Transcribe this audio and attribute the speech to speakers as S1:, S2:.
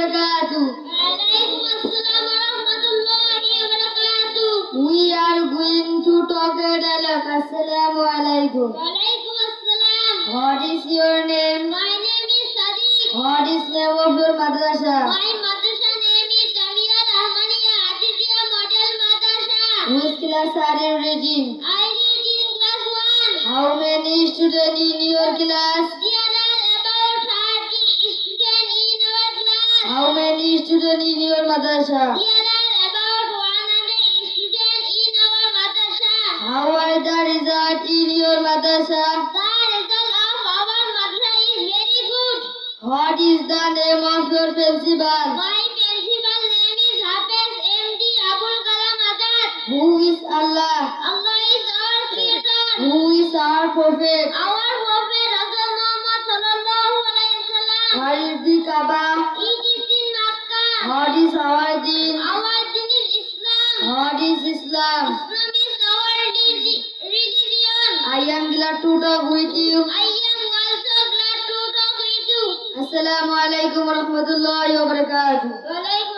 S1: wabarakatuh.
S2: Waalaikumsalam warahmatullahi wabarakatuh.
S1: We are going to talk a dialogue. Assalamu alaikum.
S2: Waalaikumsalam.
S1: What is your name?
S2: My name is Sadiq.
S1: What is name of your madrasa?
S2: My madrasa name is Jamia Rahmaniya Aditya Model Madrasa.
S1: Which class are you reading?
S2: I read in class 1.
S1: How many students in your class?
S2: There are about 30 students in our class.
S1: How many students in your madrasa?
S2: There are about 100 students in our madrasa.
S1: How are the result in your madrasa?
S2: The result of our madrasa is very good.
S1: What is the name of your principal?
S2: My principal name is Hafiz M.D. Abul Kalam Azad.
S1: Who is Allah?
S2: Allah is our creator.
S1: Who is our prophet?
S2: Our prophet Rasul Muhammad sallallahu alaihi wasallam.
S1: Where is the Kaaba?
S2: It is in Makkah.
S1: What is our deen?
S2: Our deen is Islam.
S1: What is Islam?
S2: Islam is our religion.
S1: I am glad to talk with you.
S2: I am also glad to talk with you.
S1: Assalamu alaikum warahmatullahi wabarakatuh.
S2: Walaikum